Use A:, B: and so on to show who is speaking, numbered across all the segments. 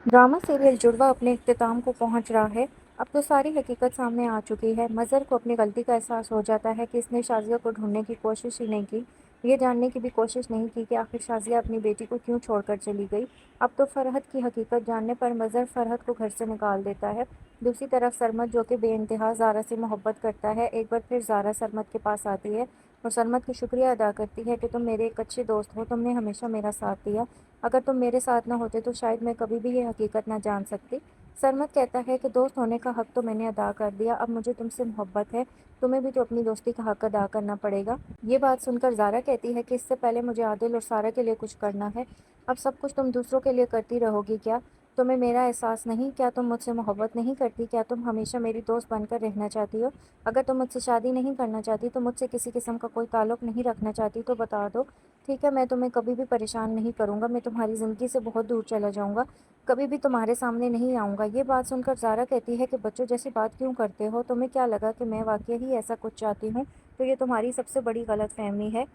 A: Drama serial जुड़वा अपने इख्तिताम को पहुंच रहा है। अब तो सारी हकीकत सामने आ चुकी है। मज़हर को अपनी गलती का एहसास हो जाता है कि इसने शाज़िया को ढूंढने की कोशिश ही नहीं की, ये जानने की भी कोशिश नहीं की कि आखिर शाज़िया अपनी बेटी को क्यों छोड़कर चली गई। अब तो फरहत की हकीकत जानने पर मज़हर फरहत को घर से निकाल देता है। दूसरी तरफ सरमत, जो कि बेइंतहा ज़ारा से मोहब्बत करता है, एक बार फिर ज़ारा सरमत के पास आती है और सरमत की शुक्रिया अदा करती है कि तुम मेरे एक अच्छे दोस्त हो, तुमने हमेशा मेरा साथ दिया। अगर तुम मेरे साथ न होते तो शायद मैं कभी भी ये हकीकत ना जान सकती। सरमत कहता है कि दोस्त होने का हक तो मैंने अदा कर दिया, अब मुझे तुमसे मोहब्बत है, तुम्हें भी तो अपनी दोस्ती का हक अदा करना पड़ेगा। ये बात सुनकर ज़ारा कहती है कि इससे पहले मुझे आदिल और सारा के लिए कुछ करना है। अब सब कुछ तुम दूसरों के लिए करती रहोगी क्या? तुम्हें मेरा एहसास नहीं? क्या तुम मुझसे मोहब्बत नहीं करती? क्या तुम हमेशा मेरी दोस्त बनकर रहना चाहती हो? अगर तुम मुझसे शादी नहीं करना चाहती, तो मुझसे किसी किस्म का कोई ताल्लुक नहीं रखना चाहती, तो बता दो। ठीक है, मैं तुम्हें कभी भी परेशान नहीं करूँगा, मैं तुम्हारी ज़िंदगी से बहुत दूर चला जाऊँगा, कभी भी तुम्हारे सामने नहीं आऊँगा। ये बात सुनकर ज़ारा कहती है कि बच्चों जैसी बात क्यों करते हो? तुम्हें क्या लगा कि मैं वाक़ई ही ऐसा कुछ चाहती हूँ? तो ये तुम्हारी सबसे बड़ी गलतफ़हमी है।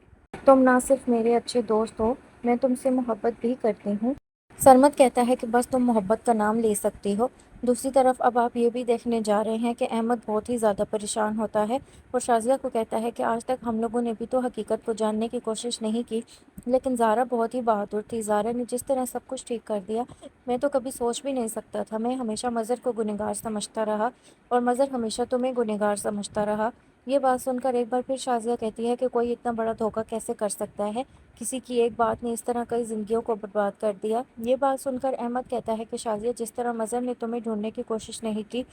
A: तुम ना सिर्फ मेरे अच्छे दोस्त हो, मैं तुमसे मोहब्बत भी करती हूँ। सरमत कहता है कि बस तुम मोहब्बत का नाम ले सकती हो। दूसरी तरफ अब आप ये भी देखने जा रहे हैं कि अहमद बहुत ही ज़्यादा परेशान होता है और शाज़िया को कहता है कि आज तक हम लोगों ने भी तो हकीकत को जानने की कोशिश नहीं की, लेकिन ज़ारा बहुत ही बहादुर थी। ज़ारा ने जिस तरह सब कुछ ठीक कर दिया, मैं तो कभी सोच भी नहीं सकता था। मैं हमेशा मज़हर को गुनहगार समझता रहा और मज़हर हमेशा तुम्हें गुनहगार समझता रहा। ये बात सुनकर एक बार फिर शाज़िया कहती है कि कोई इतना बड़ा धोखा कैसे कर सकता है? किसी की एक बात ने इस तरह कई ज़िंदगियों को बर्बाद कर दिया। ये बात सुनकर अहमद कहता है कि शाज़िया, जिस तरह मज़हर ने तुम्हें ढूंढने की कोशिश नहीं की,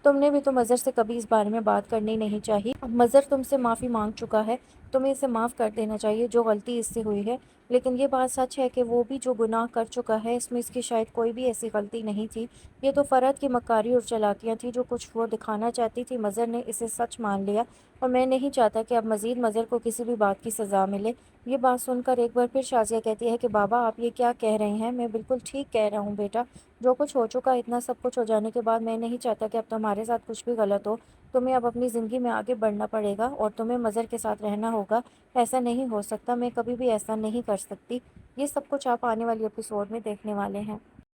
A: तुमने भी तो मज़हर से कभी इस बारे में बात करनी नहीं चाहिए। अब मज़हर तुमसे माफ़ी मांग चुका है, तुम्हें इसे माफ़ कर देना चाहिए जो गलती इससे हुई है। लेकिन ये बात सच है कि वो भी जो गुनाह कर चुका है, इसमें इसकी शायद कोई भी ऐसी गलती नहीं थी। ये तो फ़रहत की मक्कारी और चालाकियाँ थी, जो कुछ वो दिखाना चाहती थी। मज़हर ने इसे सच मान लिया और मैं नहीं चाहता कि अब मज़ीद मज़हर को किसी भी बात की सज़ा मिले। ये बात सुनकर एक बार फिर शाज़िया कहती है कि बाबा, आप ये क्या कह रहे हैं? मैं बिल्कुल ठीक कह रहा हूँ बेटा। जो कुछ हो चुका, इतना सब कुछ हो जाने के बाद मैं नहीं चाहता कि अब तुम्हारे साथ कुछ भी गलत हो। तुम्हें अब अपनी ज़िंदगी में आगे बढ़ना पड़ेगा और तुम्हें मज़हर के साथ रहना होगा। ऐसा नहीं हो सकता, मैं कभी भी ऐसा नहीं कर सकती। ये सब कुछ आप आने वाली एपिसोड में देखने वाले हैं।